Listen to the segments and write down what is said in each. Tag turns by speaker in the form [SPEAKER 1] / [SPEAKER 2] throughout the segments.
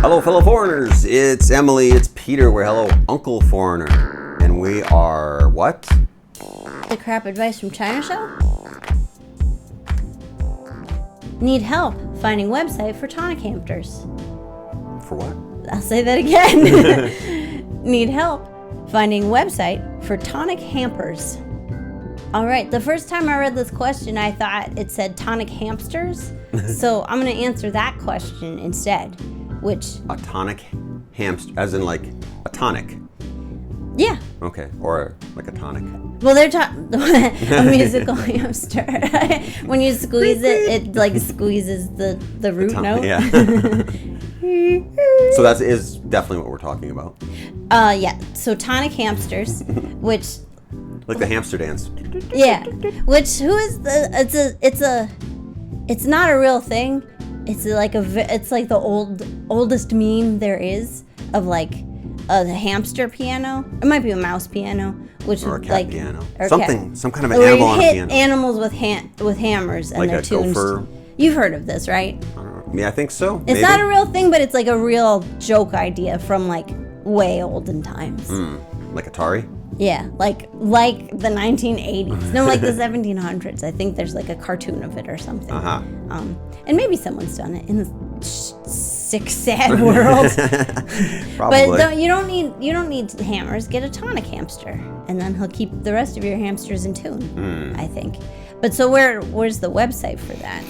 [SPEAKER 1] Hello, fellow foreigners. It's Emily, it's Peter. We're Hello, Uncle Foreigner. And we are what?
[SPEAKER 2] The Crap Advice from China show? Need help finding website for Tonic Hampers.
[SPEAKER 1] For what?
[SPEAKER 2] I'll say that again. Need help finding website for Tonic Hampers. All right, the first time I read this question, I thought it said tonic hamsters. So I'm going to answer that question instead, which...
[SPEAKER 1] A tonic hamster, as in like a tonic.
[SPEAKER 2] Yeah.
[SPEAKER 1] Okay, or like a tonic.
[SPEAKER 2] Well, they're a musical hamster. When you squeeze it, it like squeezes the root note.
[SPEAKER 1] Yeah. So that is definitely what we're talking about.
[SPEAKER 2] Yeah. So tonic hamsters, which...
[SPEAKER 1] Like the hamster dance.
[SPEAKER 2] Yeah. Which, who is the... It's not a real thing. It's like the oldest meme there is of like a hamster piano. It might be a mouse piano, which
[SPEAKER 1] or a
[SPEAKER 2] would
[SPEAKER 1] cat
[SPEAKER 2] like
[SPEAKER 1] piano.
[SPEAKER 2] Or
[SPEAKER 1] Something, some kind of an
[SPEAKER 2] where
[SPEAKER 1] animal
[SPEAKER 2] you
[SPEAKER 1] on a
[SPEAKER 2] hit
[SPEAKER 1] piano.
[SPEAKER 2] animals with hammers and
[SPEAKER 1] Like
[SPEAKER 2] they're
[SPEAKER 1] a
[SPEAKER 2] tuned.
[SPEAKER 1] gopher.
[SPEAKER 2] You've heard of this, right?
[SPEAKER 1] I don't know. Yeah, I think so.
[SPEAKER 2] It's
[SPEAKER 1] Maybe.
[SPEAKER 2] not a real thing, but it's like a real joke idea from like way olden times.
[SPEAKER 1] Like Atari?
[SPEAKER 2] Yeah, like the 1980s. No, like the 1700s. I think there's like a cartoon of it or something.
[SPEAKER 1] Uh-huh.
[SPEAKER 2] And maybe someone's done it in this sick, sad world.
[SPEAKER 1] Probably.
[SPEAKER 2] But you don't need hammers. Get a tonic hamster, and then he'll keep the rest of your hamsters in tune. I think. But so where's the website for that?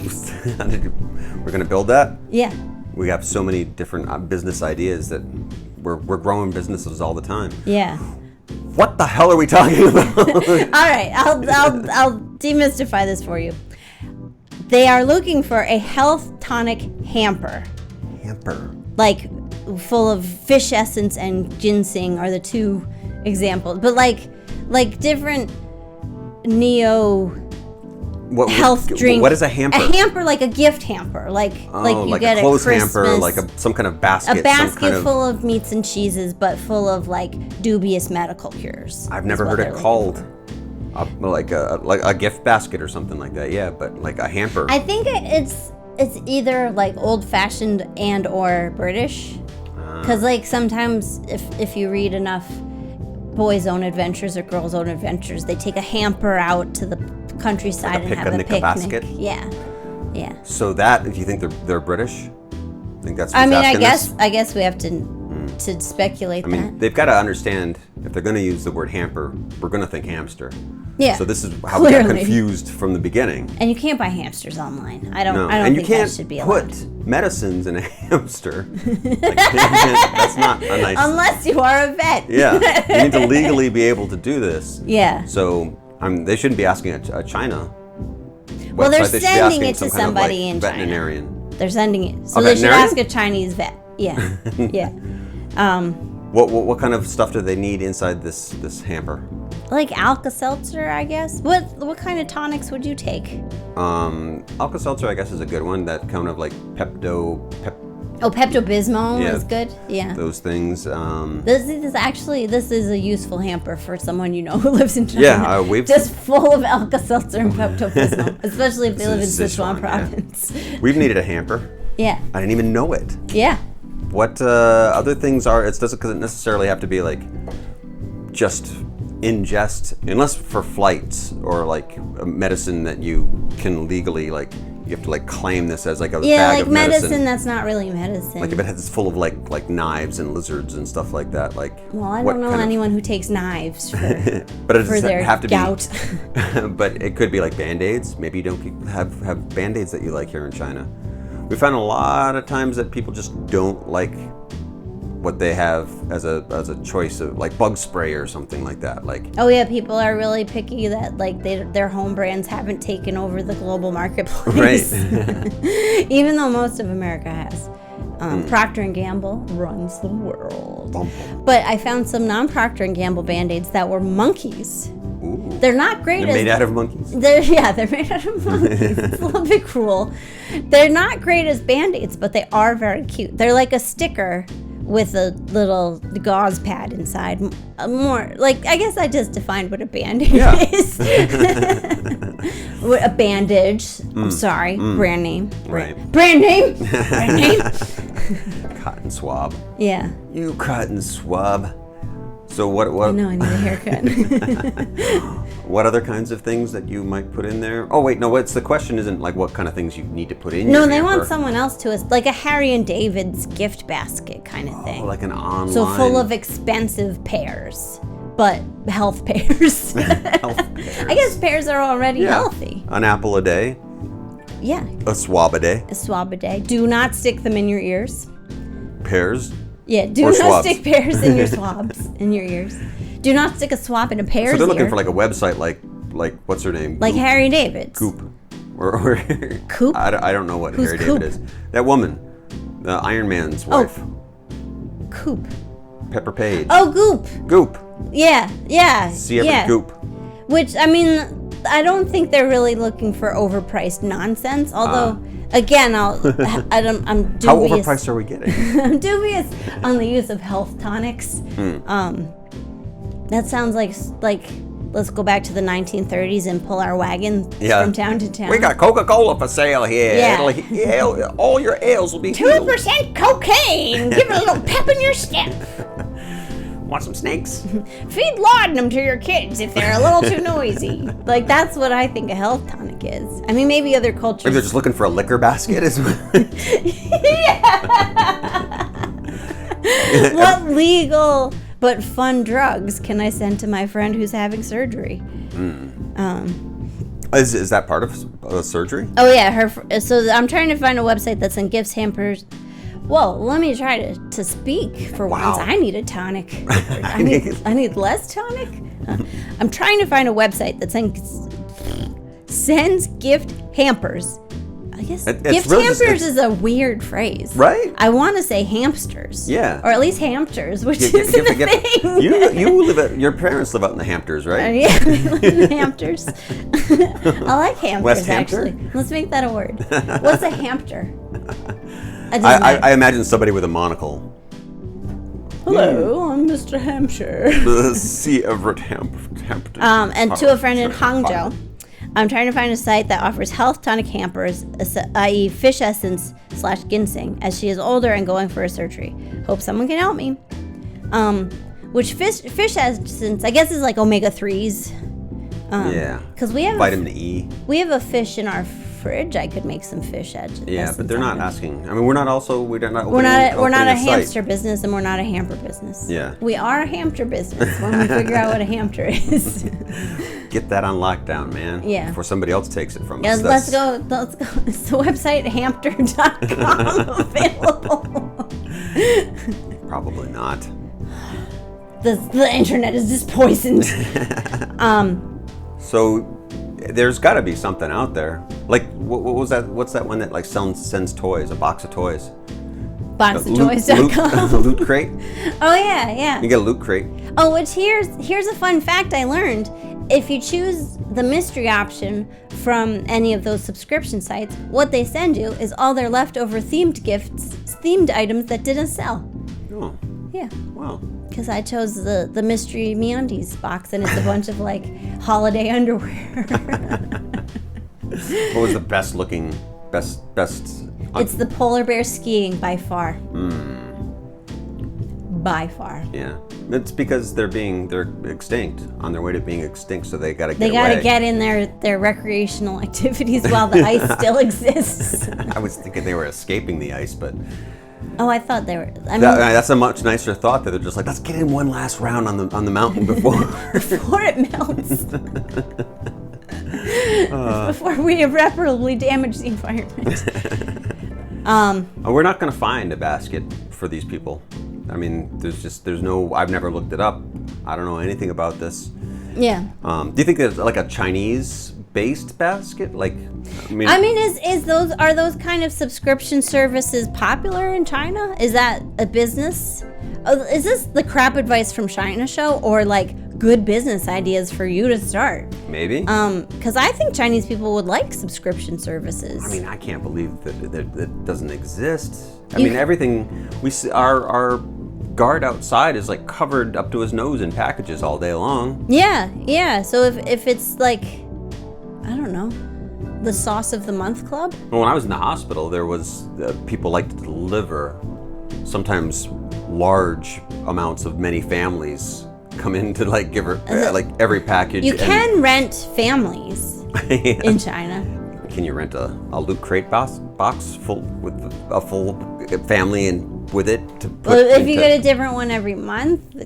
[SPEAKER 1] We're gonna build that?
[SPEAKER 2] Yeah.
[SPEAKER 1] We have so many different business ideas that we're growing businesses all the time.
[SPEAKER 2] Yeah.
[SPEAKER 1] What the hell are we talking about?
[SPEAKER 2] All right, I'll demystify this for you. They are looking for a health tonic hamper.
[SPEAKER 1] Hamper.
[SPEAKER 2] Like full of fish essence and ginseng are the two examples. But like different health drink.
[SPEAKER 1] What is a hamper?
[SPEAKER 2] A hamper, like a gift hamper, like you get
[SPEAKER 1] a clothes
[SPEAKER 2] Christmas,
[SPEAKER 1] hamper, like some kind of basket.
[SPEAKER 2] A basket full of meats and cheeses, but full of like dubious medical cures.
[SPEAKER 1] I've never heard it called like a gift basket or something like that. Yeah, but like a hamper.
[SPEAKER 2] I think it's either like old fashioned and or British, because like sometimes if you read enough boys' own adventures or girls' own adventures, they take a hamper out to the countryside and have a picnic.
[SPEAKER 1] Basket?
[SPEAKER 2] Yeah.
[SPEAKER 1] So that, if you think they're British, I think that's what's
[SPEAKER 2] I mean,
[SPEAKER 1] asking
[SPEAKER 2] I guess we have to speculate
[SPEAKER 1] I mean, they've got to understand if they're going to use the word hamper, we're going to think hamster.
[SPEAKER 2] Yeah.
[SPEAKER 1] So this is how we got confused from the beginning.
[SPEAKER 2] And you can't buy hamsters online. I don't
[SPEAKER 1] and
[SPEAKER 2] think that should be allowed.
[SPEAKER 1] you can't put medicines in a hamster. That's not a nice...
[SPEAKER 2] Unless you are a vet.
[SPEAKER 1] Yeah. You need to legally be able to do this.
[SPEAKER 2] Yeah.
[SPEAKER 1] So they shouldn't be asking a China website.
[SPEAKER 2] Well, they're
[SPEAKER 1] they
[SPEAKER 2] sending it to
[SPEAKER 1] some kind of,
[SPEAKER 2] somebody
[SPEAKER 1] like,
[SPEAKER 2] in
[SPEAKER 1] veterinarian.
[SPEAKER 2] China. They're sending it. So
[SPEAKER 1] A
[SPEAKER 2] they should
[SPEAKER 1] veterinarian?
[SPEAKER 2] ask a Chinese vet. Yeah. Yeah.
[SPEAKER 1] What kind of stuff do they need inside this hamper?
[SPEAKER 2] Like Alka-Seltzer, I guess. What kind of tonics would you take?
[SPEAKER 1] Alka-Seltzer, I guess, is a good one. That kind of like
[SPEAKER 2] Pepto-Bismol
[SPEAKER 1] Yeah.
[SPEAKER 2] is good. Yeah.
[SPEAKER 1] those things.
[SPEAKER 2] This is a useful hamper for someone you know who lives in China.
[SPEAKER 1] Yeah, we've
[SPEAKER 2] just full of Alka-Seltzer and Pepto-Bismol, especially if they live in Sichuan province.
[SPEAKER 1] Yeah. We've needed a hamper.
[SPEAKER 2] Yeah.
[SPEAKER 1] I didn't even know it.
[SPEAKER 2] Yeah.
[SPEAKER 1] What other things are? It doesn't necessarily have to be like just ingest, unless for flights or like a medicine that you can legally like. You have to like claim this as like a bag of
[SPEAKER 2] medicine that's not really medicine.
[SPEAKER 1] Like if it's full of like knives and lizards and stuff like that. Like
[SPEAKER 2] well, I don't know anyone who takes knives for,
[SPEAKER 1] but it
[SPEAKER 2] for their
[SPEAKER 1] have to
[SPEAKER 2] gout.
[SPEAKER 1] But it could be like Band-Aids. Maybe you don't have Band-Aids that you like here in China. We found a lot of times that people just don't like what they have as a choice of like bug spray or something like that. Like
[SPEAKER 2] oh yeah, people are really picky that like their home brands haven't taken over the global marketplace.
[SPEAKER 1] Right.
[SPEAKER 2] Even though most of America has. Procter & Gamble runs the world. But I found some non-Procter & Gamble Band-Aids that were monkeys.
[SPEAKER 1] Ooh.
[SPEAKER 2] They're not great.
[SPEAKER 1] They're made out of monkeys?
[SPEAKER 2] They're made out of monkeys. It's a little bit cruel. They're not great as Band-Aids, but they are very cute. They're like a sticker with a little gauze pad inside. More like, I guess I just defined what a bandage is. What a bandage. I'm sorry. Brand name.
[SPEAKER 1] Right.
[SPEAKER 2] Brand name. Brand name.
[SPEAKER 1] Cotton swab.
[SPEAKER 2] Yeah.
[SPEAKER 1] You cotton swab. So what?
[SPEAKER 2] I know I need a haircut.
[SPEAKER 1] What other kinds of things that you might put in there? Oh wait, no. What's the question? Isn't like what kind of things you need to put in?
[SPEAKER 2] No,
[SPEAKER 1] your
[SPEAKER 2] they
[SPEAKER 1] hamper.
[SPEAKER 2] want someone else to us, like a Harry and David's gift basket kind of thing.
[SPEAKER 1] Like an online.
[SPEAKER 2] So full of expensive pears, but health pears.
[SPEAKER 1] Health pears.
[SPEAKER 2] I guess pears are already healthy.
[SPEAKER 1] An apple a day.
[SPEAKER 2] Yeah.
[SPEAKER 1] A swab a day.
[SPEAKER 2] A swab a day. Do not stick them in your ears.
[SPEAKER 1] Pears.
[SPEAKER 2] Yeah, do
[SPEAKER 1] Or
[SPEAKER 2] not
[SPEAKER 1] swabs.
[SPEAKER 2] stick pears in your swabs, in your ears. Do not stick a swab in a pear's
[SPEAKER 1] So they're looking
[SPEAKER 2] ear.
[SPEAKER 1] for like a website like what's her name?
[SPEAKER 2] Like
[SPEAKER 1] Goop.
[SPEAKER 2] Harry David's.
[SPEAKER 1] Goop. Or
[SPEAKER 2] Coop?
[SPEAKER 1] I don't know what
[SPEAKER 2] Who's
[SPEAKER 1] Harry
[SPEAKER 2] Coop?
[SPEAKER 1] David is. That woman. The Iron Man's wife.
[SPEAKER 2] Coop.
[SPEAKER 1] Pepper Page.
[SPEAKER 2] Oh, Goop.
[SPEAKER 1] Goop.
[SPEAKER 2] Yeah, yeah.
[SPEAKER 1] See every
[SPEAKER 2] yeah.
[SPEAKER 1] Goop.
[SPEAKER 2] Which, I mean, I don't think they're really looking for overpriced nonsense. Although, again, I'm dubious.
[SPEAKER 1] How overpriced are we getting?
[SPEAKER 2] I'm dubious on the use of health tonics. That sounds like let's go back to the 1930s and pull our wagon from town to town.
[SPEAKER 1] We got Coca-Cola for sale here.
[SPEAKER 2] Yeah.
[SPEAKER 1] All your ales will be
[SPEAKER 2] 2% cocaine. Give it a little pep in your step.
[SPEAKER 1] Want some snakes?
[SPEAKER 2] Feed laudanum to your kids if they're a little too noisy. Like, that's what I think a health tonic is. I mean, maybe other cultures.
[SPEAKER 1] Maybe they're just looking for a liquor basket.
[SPEAKER 2] What legal but fun drugs can I send to my friend who's having surgery?
[SPEAKER 1] Is that part of surgery?
[SPEAKER 2] Oh yeah, so I'm trying to find a website that sends gifts, hampers. Whoa, let me try to speak for once. I need a tonic. I need less tonic. I'm trying to find a website that sends gift hampers. I guess gift
[SPEAKER 1] really
[SPEAKER 2] hampers is a weird phrase.
[SPEAKER 1] Right?
[SPEAKER 2] I want to say hamsters.
[SPEAKER 1] Yeah.
[SPEAKER 2] Or at least hamsters, which isn't a thing.
[SPEAKER 1] Your parents live out in the Hamptors, right?
[SPEAKER 2] Yeah, we live in the Hamptors. I like Hampers,
[SPEAKER 1] West Hampshire?
[SPEAKER 2] actually. Let's make that a word. What's a Hampter?
[SPEAKER 1] I imagine somebody with a monocle.
[SPEAKER 2] Hello, I'm Mr. Hampshire.
[SPEAKER 1] The C. Everett Hampton.
[SPEAKER 2] And to a friend in Hangzhou, I'm trying to find a site that offers health tonic hampers, i.e. fish essence / ginseng, as she is older and going for a surgery. Hope someone can help me. Which fish essence, I guess, is like omega-3s.
[SPEAKER 1] Yeah.
[SPEAKER 2] Because we have
[SPEAKER 1] vitamin E.
[SPEAKER 2] We have a fish in our fridge. I could make some fish essence.
[SPEAKER 1] Yeah, but they're not asking. I mean, we're not a
[SPEAKER 2] hamster business, and we're not a hamper business.
[SPEAKER 1] Yeah.
[SPEAKER 2] We are a hamster business when we figure out what a hamster is.
[SPEAKER 1] Get that on lockdown, man.
[SPEAKER 2] Yeah.
[SPEAKER 1] Before somebody else takes it from
[SPEAKER 2] Yeah,
[SPEAKER 1] us.
[SPEAKER 2] let's go. It's the website hamster.com available.
[SPEAKER 1] Probably not.
[SPEAKER 2] The internet is just poisoned.
[SPEAKER 1] So there's got to be something out there. Like, what was that? What's that one that like sends toys? A box of toys.
[SPEAKER 2] Boxoftoys.com.
[SPEAKER 1] Loot crate.
[SPEAKER 2] Oh yeah.
[SPEAKER 1] You get a loot crate.
[SPEAKER 2] Oh, which here's a fun fact I learned. If you choose the mystery option from any of those subscription sites, what they send you is all their leftover themed items that didn't sell.
[SPEAKER 1] Oh.
[SPEAKER 2] Yeah.
[SPEAKER 1] Wow.
[SPEAKER 2] Because I chose the mystery MeUndies box, and it's a bunch of like holiday underwear.
[SPEAKER 1] What was the best looking, best?
[SPEAKER 2] It's the polar bear skiing by far. By far.
[SPEAKER 1] Yeah, it's because they're extinct, on their way to being extinct, so they gotta
[SPEAKER 2] get in their recreational activities while the ice still exists.
[SPEAKER 1] I was thinking they were escaping the ice, but.
[SPEAKER 2] Oh, I thought they were.
[SPEAKER 1] That's a much nicer thought that they're just like, let's get in one last round on the mountain before
[SPEAKER 2] it melts. Before we irreparably damage the environment.
[SPEAKER 1] We're not going to find a basket for these people. I mean, there's no. I've never looked it up. I don't know anything about this.
[SPEAKER 2] Yeah.
[SPEAKER 1] Do you think there's like a Chinese-based basket? Like,
[SPEAKER 2] are those kind of subscription services popular in China? Is that a business? Is this the crap advice from China show, or like good business ideas for you to start?
[SPEAKER 1] Maybe.
[SPEAKER 2] Because I think Chinese people would like subscription services.
[SPEAKER 1] I mean, I can't believe that doesn't exist. I mean, everything we see, our guard outside is like covered up to his nose in packages all day long.
[SPEAKER 2] Yeah. So if it's like, I don't know, the Sauce of the Month Club?
[SPEAKER 1] Well, when I was in the hospital, there was people like to deliver sometimes large amounts of many families come in to like give her like every package.
[SPEAKER 2] You can rent families in China.
[SPEAKER 1] Can you rent a Loot Crate box full with a full family and with it to put
[SPEAKER 2] Well, if you get a different one every month,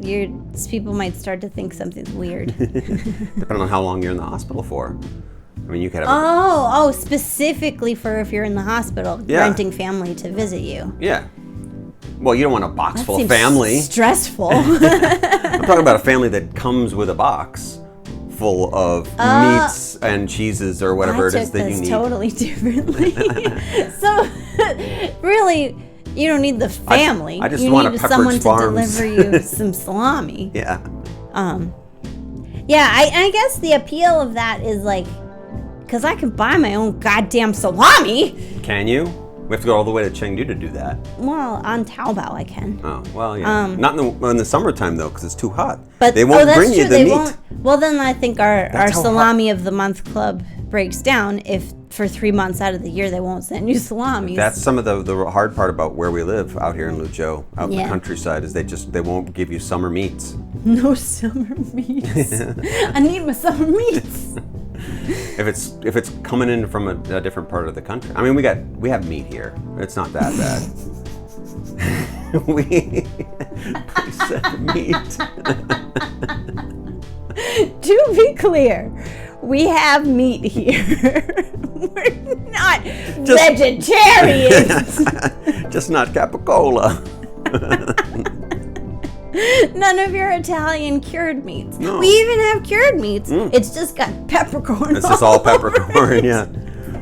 [SPEAKER 2] people might start to think something's weird.
[SPEAKER 1] Depending on how long you're in the hospital for. I mean, you could have
[SPEAKER 2] Oh, specifically for if you're in the hospital, renting family to visit you.
[SPEAKER 1] Yeah. Well, you don't want a box full of family.
[SPEAKER 2] Stressful.
[SPEAKER 1] I'm talking about a family that comes with a box full of meats and cheeses or whatever it is that you need.
[SPEAKER 2] Totally differently. So, really, you don't need the family.
[SPEAKER 1] I just
[SPEAKER 2] you
[SPEAKER 1] want
[SPEAKER 2] need
[SPEAKER 1] a Pepperidge
[SPEAKER 2] someone
[SPEAKER 1] Farms.
[SPEAKER 2] to deliver you some salami.
[SPEAKER 1] Yeah.
[SPEAKER 2] Yeah, I guess the appeal of that is like, because I can buy my own goddamn salami.
[SPEAKER 1] Can you? We have to go all the way to Chengdu to do that.
[SPEAKER 2] Well, on Taobao I can.
[SPEAKER 1] Oh, well, yeah. Not in the summertime, though, because it's too hot.
[SPEAKER 2] But
[SPEAKER 1] they won't bring you the meat.
[SPEAKER 2] Won't. Well, then I think our Salami of the Month Club breaks down if for 3 months out of the year they won't send you salamis.
[SPEAKER 1] That's some of the hard part about where we live out here in Luzhou, out in the countryside, is they won't give you summer meats.
[SPEAKER 2] No summer meats. I need my summer meats.
[SPEAKER 1] If it's coming in from a different part of the country, I mean, we have meat here. It's not that bad. we send meat.
[SPEAKER 2] To be clear, we have meat here. We're not vegetarians.
[SPEAKER 1] Just not capicola.
[SPEAKER 2] None of your Italian cured meats.
[SPEAKER 1] No.
[SPEAKER 2] We even have cured meats. It's just got peppercorn.
[SPEAKER 1] It's just all peppercorn, yeah.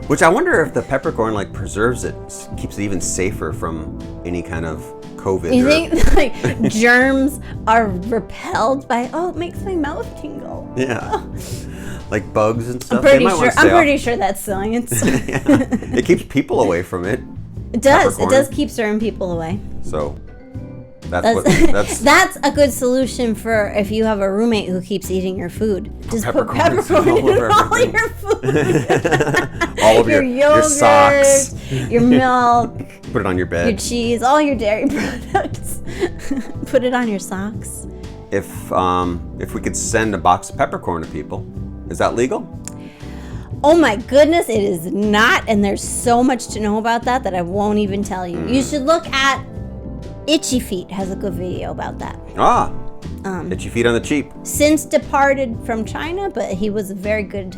[SPEAKER 1] Which I wonder if the peppercorn like preserves it, keeps it even safer from any kind of COVID.
[SPEAKER 2] You think like germs are repelled by? Oh, it makes my mouth tingle.
[SPEAKER 1] Yeah, like bugs and stuff.
[SPEAKER 2] I'm pretty sure that's science.
[SPEAKER 1] Yeah. It keeps people away from it.
[SPEAKER 2] It does. It does keep certain people away.
[SPEAKER 1] So. That's
[SPEAKER 2] that's a good solution for if you have a roommate who keeps eating your food. Just put peppercorn in all your food.
[SPEAKER 1] All of your
[SPEAKER 2] yogurt,
[SPEAKER 1] your socks,
[SPEAKER 2] your milk.
[SPEAKER 1] Put it on your bed.
[SPEAKER 2] Your cheese, all your dairy products. Put it on your socks.
[SPEAKER 1] If we could send a box of peppercorn to people, is that legal?
[SPEAKER 2] Oh my goodness, it is not, and there's so much to know about that I won't even tell you. You should look at Itchy Feet has a good video about that.
[SPEAKER 1] Itchy Feet on the cheap.
[SPEAKER 2] Since departed from China, but he was a very good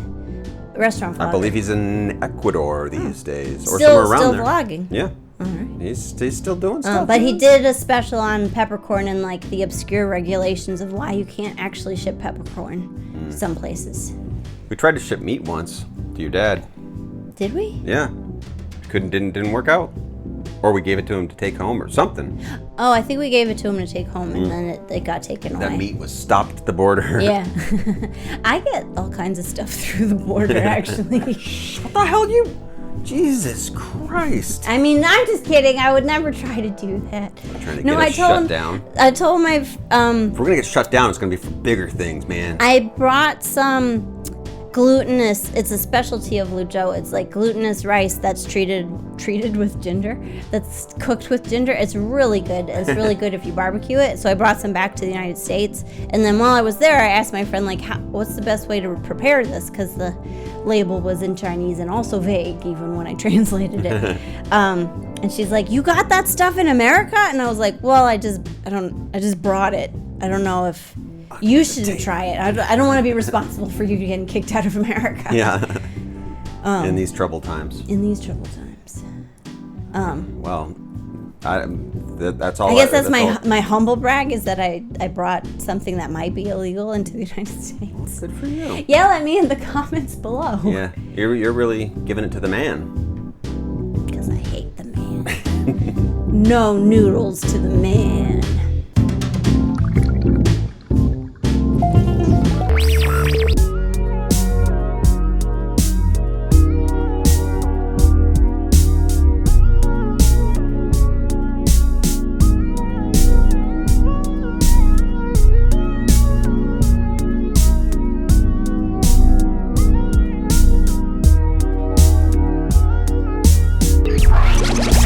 [SPEAKER 2] restaurant vlogger.
[SPEAKER 1] I believe he's in Ecuador these days, or somewhere around
[SPEAKER 2] still
[SPEAKER 1] there.
[SPEAKER 2] vlogging.
[SPEAKER 1] Yeah.
[SPEAKER 2] All right.
[SPEAKER 1] He's still doing stuff.
[SPEAKER 2] But he did a special on peppercorn and like the obscure regulations of why you can't actually ship peppercorn some places.
[SPEAKER 1] We tried to ship meat once to your dad.
[SPEAKER 2] Did we?
[SPEAKER 1] Yeah. Didn't work out. Or we gave it to him to take home or something.
[SPEAKER 2] Oh, I think we gave it to him to take home, and then it got taken away.
[SPEAKER 1] That meat was stopped at the border.
[SPEAKER 2] Yeah. I get all kinds of stuff through the border, actually.
[SPEAKER 1] What the hell, you? Jesus Christ.
[SPEAKER 2] I mean, I'm just kidding. I would never try to do that.
[SPEAKER 1] I'm trying to get us shut down.
[SPEAKER 2] I told my...
[SPEAKER 1] If we're going to get shut down, it's going to be for bigger things, man.
[SPEAKER 2] I brought some glutinous, it's a specialty of Luzhou. It's like glutinous rice that's treated with ginger, that's cooked with ginger. It's really good. It's really good if you barbecue it. So I brought some back to the United States. And then while I was there, I asked my friend, like, what's the best way to prepare this? Because the label was in Chinese and also vague, even when I translated it. And she's like, you got that stuff in America? And I was like, well, I just brought it. I don't know if you shouldn't try it. I don't want to be responsible for you getting kicked out of America.
[SPEAKER 1] Yeah. In these troubled times.
[SPEAKER 2] In these troubled times.
[SPEAKER 1] Well, that's all.
[SPEAKER 2] I guess that's my humble brag is that I brought something that might be illegal into the United States.
[SPEAKER 1] Good for you.
[SPEAKER 2] Yell at me in the comments below.
[SPEAKER 1] Yeah, you're really giving it to the man.
[SPEAKER 2] Because I hate the man. No noodles to the man.